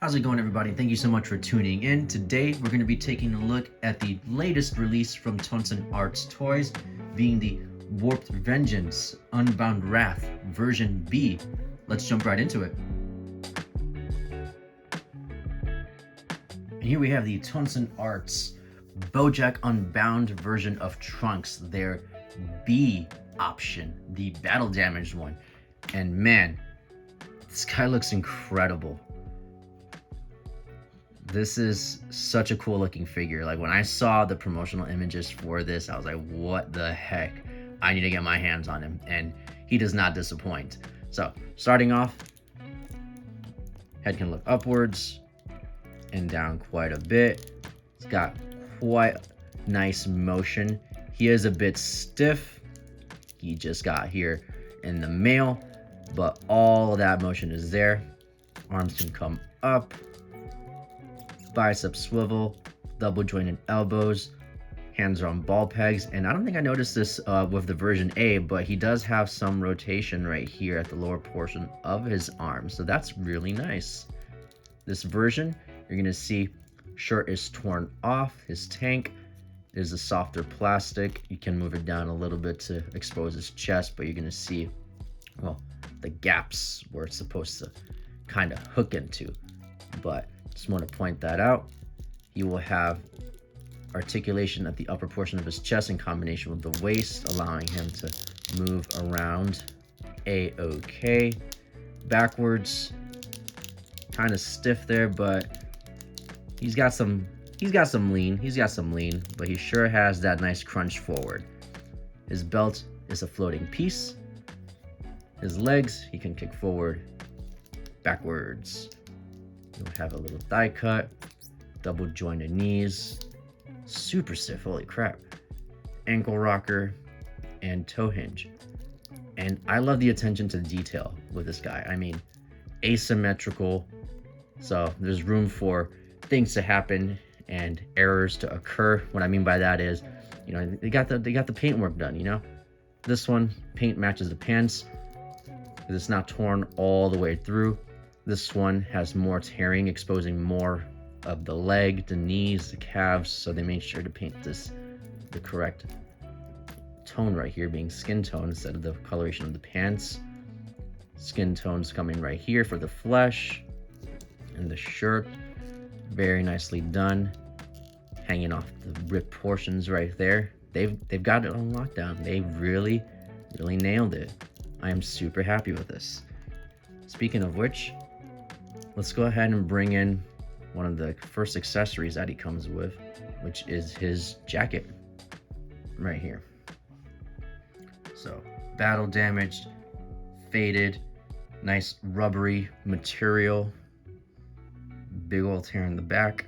How's it going, everybody? Thank you so much for tuning in. Today, we're going to be taking a look at the latest release from Tonsen ArtToys, being the Warped Vengeance Unbound Wrath version B. Let's jump right into it. And here we have the Tonsen Arts Bojack Unbound version of Trunks, their B option, the battle damaged one. And man, this guy looks incredible. This is such a cool looking figure. Like, when I saw the promotional images for this, I was like, what the heck? I need to get my hands on him, and he does not disappoint. So starting off, head can look upwards and down quite a bit. It's got quite nice motion. He is a bit stiff. He just got here in the mail, but all of that motion is there. Arms can come up, bicep swivel, double jointed elbows, hands are on ball pegs. And I don't think I noticed this with the version A, but he does have some rotation right here at the lower portion of his arm, so that's really nice. This version, you're gonna see shirt is torn off. His tank is a softer plastic. You can move it down a little bit to expose his chest, but you're gonna see, well, the gaps where it's supposed to kind of hook into. But just want to point that out. He will have articulation at the upper portion of his chest in combination with the waist, allowing him to move around a-okay. Backwards, kind of stiff there, but he's got some lean, but he sure has that nice crunch forward. His belt is a floating piece. His legs, he can kick forward, backwards. You'll have a little thigh cut, double jointed knees, super stiff, holy crap, ankle rocker, and toe hinge. And I love the attention to detail with this guy. I mean, asymmetrical, so there's room for things to happen and errors to occur. What I mean by that is, you know, they got the paint work done, you know? This one, paint matches the pants, because it's not torn all the way through. This one has more tearing, exposing more of the leg, the knees, the calves, so they made sure to paint this the correct tone right here, being skin tone instead of the coloration of the pants. Skin tones coming right here for the flesh, and the shirt, very nicely done, hanging off the ripped portions right there. They've got it on lockdown. They really nailed it. I am super happy with this. Speaking of which, let's go ahead and bring in one of the first accessories that he comes with, which is his jacket right here. So, battle damaged, faded, nice rubbery material, big old tear in the back.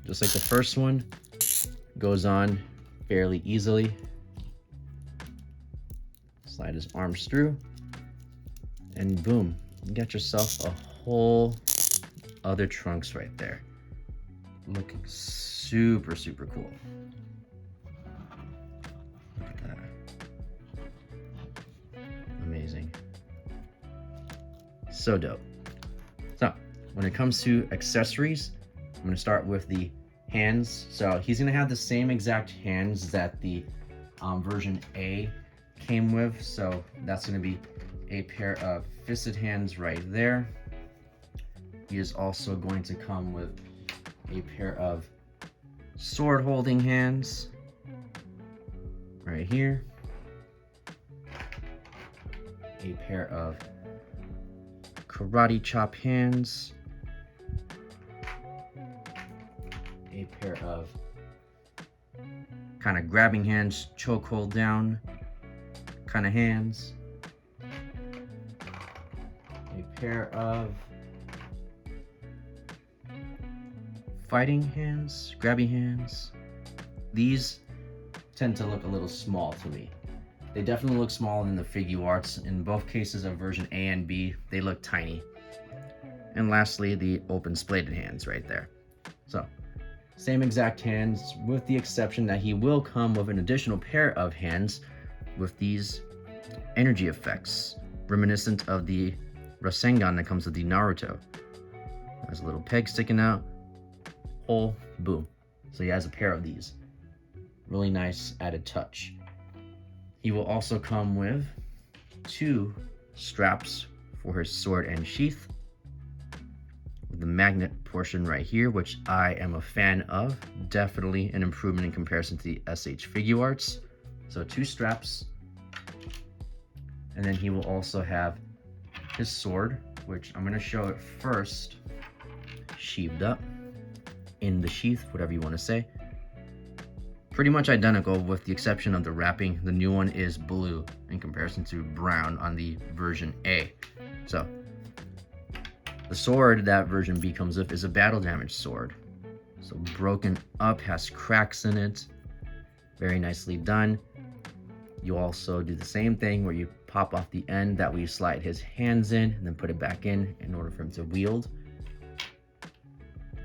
Just like the first one, goes on fairly easily. Slide his arms through, and boom, you got yourself a whole other Trunks right there. Looking super cool. Look at that. Amazing. So dope. So when it comes to accessories, I'm going to start with the hands. So he's going to have the same exact hands that the version A came with. So that's going to be a pair of fisted hands right there. He is also going to come with a pair of sword holding hands right here, a pair of karate chop hands, a pair of kind of grabbing hands, choke hold down kind of hands, a pair of fighting hands, grabby hands. These tend to look a little small to me. They definitely look smaller than the Figuarts. In both cases of version A and B, they look tiny. And lastly, the open splayed hands right there. So, same exact hands, with the exception that he will come with an additional pair of hands with these energy effects, reminiscent of the Rasengan that comes with the Naruto. There's a little peg sticking out. Hole, boom. So he has a pair of these. Really nice added touch. He will also come with 2 straps for his sword and sheath, with the magnet portion right here, which I am a fan of. Definitely an improvement in comparison to the SH Figuarts. So 2 straps. And then he will also have his sword, which I'm going to show it first sheathed up in the sheath, whatever you want to say. Pretty much identical with the exception of the wrapping. The new one is blue in comparison to brown on the version A. So the sword that version B comes with is a battle damage sword. So broken up, has cracks in it. Very nicely done. You also do the same thing where you pop off the end that we slide his hands in and then put it back in order for him to wield.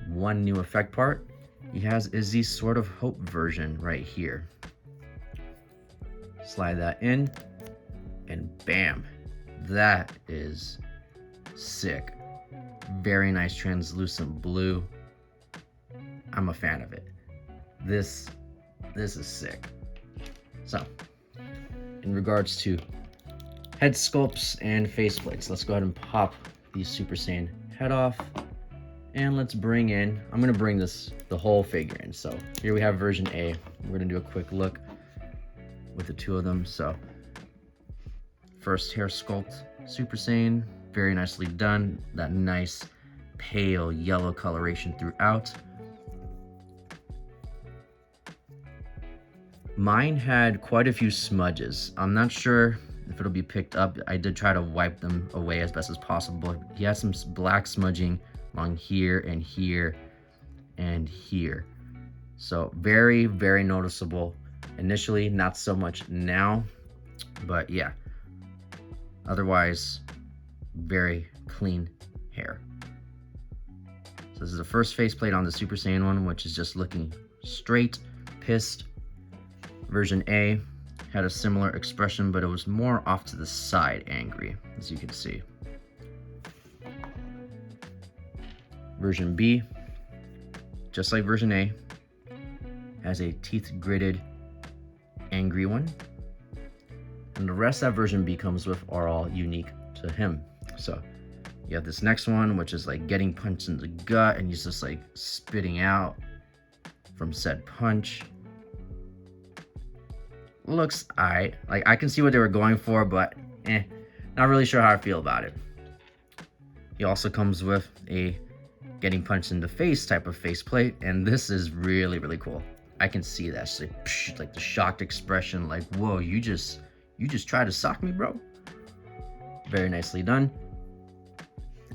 One new effect part he has is the Sword of Hope version right here. Slide that in and bam, that is sick. Very nice translucent blue. I'm a fan of it. This is sick. So in regards to head sculpts and faceplates, let's go ahead and pop the Super Saiyan head off. And let's bring in, I'm gonna bring the whole figure in. So here we have version A. We're gonna do a quick look with the 2 of them. So first hair sculpt, Super Saiyan, very nicely done. That nice pale yellow coloration throughout. Mine had quite a few smudges. I'm not sure if it'll be picked up. I did try to wipe them away as best as possible. He has some black smudging along here and here and here. So very, very noticeable. Initially, not so much now, but yeah. Otherwise, very clean hair. So this is the first faceplate on the Super Saiyan one, which is just looking straight, pissed. Version A had a similar expression, but it was more off to the side angry, as you can see. Version B, just like version A, has a teeth gritted angry one. And the rest that version B comes with are all unique to him. So you have this next one, which is like getting punched in the gut and he's just like spitting out from said punch. Looks aight. Like I can see what they were going for, but not really sure how I feel about it. He also comes with a getting punched in the face type of faceplate, and this is really, really cool. I can see that. It's like, psh, like the shocked expression, like, whoa, you just tried to sock me, bro. Very nicely done.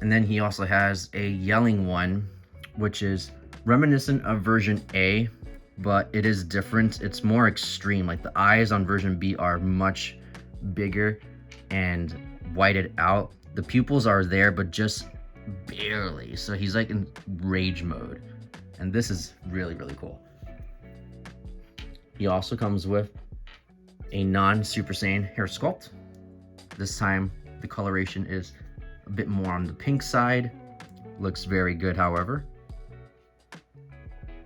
And then he also has a yelling one, which is reminiscent of version A, but it is different. It's more extreme. Like the eyes on version B are much bigger and whited out. The pupils are there, but just barely. So he's like in rage mode. And this is really, really cool. He also comes with a non-Super Saiyan hair sculpt. This time the coloration is a bit more on the pink side. Looks very good, however.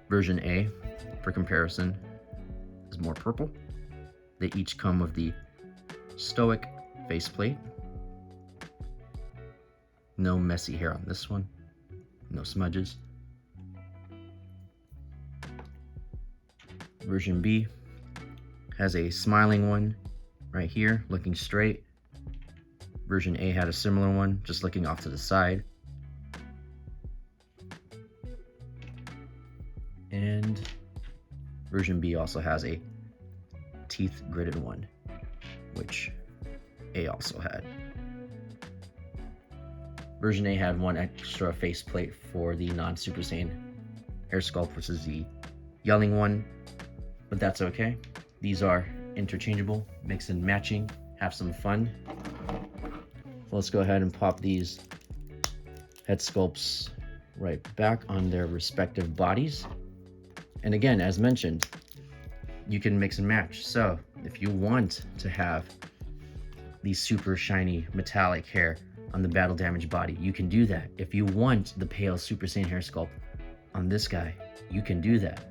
Version A, for comparison, is more purple. They each come with the stoic faceplate. No messy hair on this one. No smudges. Version B has a smiling one right here, looking straight. Version A had a similar one, just looking off to the side. And version B also has a teeth gritted one, which A also had. Version A had one extra faceplate for the non-Super Saiyan hair sculpt, which is the yelling one, but that's okay. These are interchangeable, mix and matching, have some fun. So let's go ahead and pop these head sculpts right back on their respective bodies. And again, as mentioned, you can mix and match. So if you want to have the super shiny metallic hair on the battle damage body, you can do that. If you want the pale Super Saiyan hair sculpt on this guy, you can do that.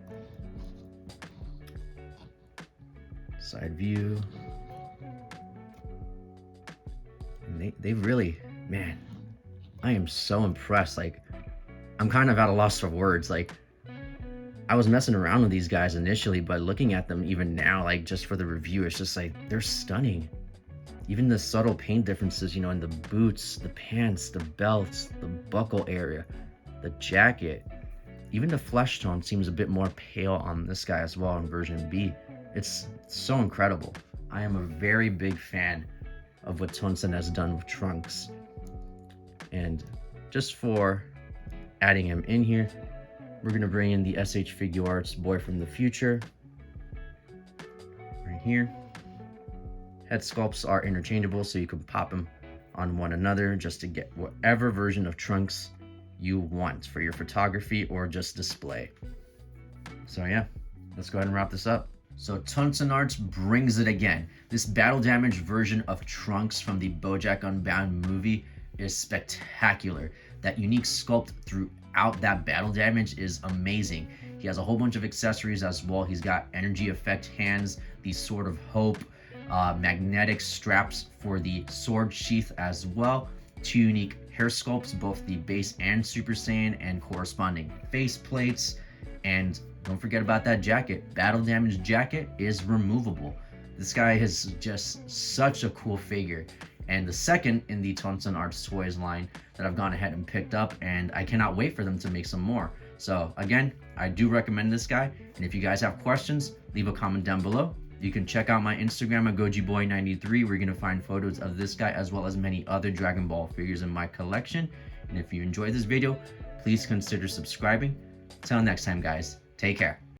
Side view. And they really, man, I am so impressed. Like, I'm kind of at a loss for words. Like, I was messing around with these guys initially, but looking at them even now, like just for the review, it's just like, they're stunning. Even the subtle paint differences, you know, in the boots, the pants, the belts, the buckle area, the jacket, even the flesh tone seems a bit more pale on this guy as well in version B. It's so incredible. I am a very big fan of what Tonsen has done with Trunks. And just for adding him in here, we're gonna bring in the SH Figuarts Boy from the Future right here. Head sculpts are interchangeable, so you can pop them on one another just to get whatever version of Trunks you want for your photography or just display. So yeah, let's go ahead and wrap this up. So Tonsen Arts brings it again. This battle damage version of Trunks from the Bojack Unbound movie is spectacular. That unique sculpt throughout that battle damage is amazing. He has a whole bunch of accessories as well. He's got energy effect hands, the Sword of Hope, magnetic straps for the sword sheath as well, 2 unique hair sculpts, both the base and Super Saiyan, and corresponding face plates. And don't forget about that jacket. Battle damage jacket is removable. This guy is just such a cool figure, and the second in the Tonsen ArtToys line that I've gone ahead and picked up, and I cannot wait for them to make some more. So again, I do recommend this guy, and if you guys have questions, leave a comment down below. You can check out my Instagram at GojiBoy93. We're going to find photos of this guy as well as many other Dragon Ball figures in my collection. And if you enjoyed this video, please consider subscribing. Till next time, guys, take care.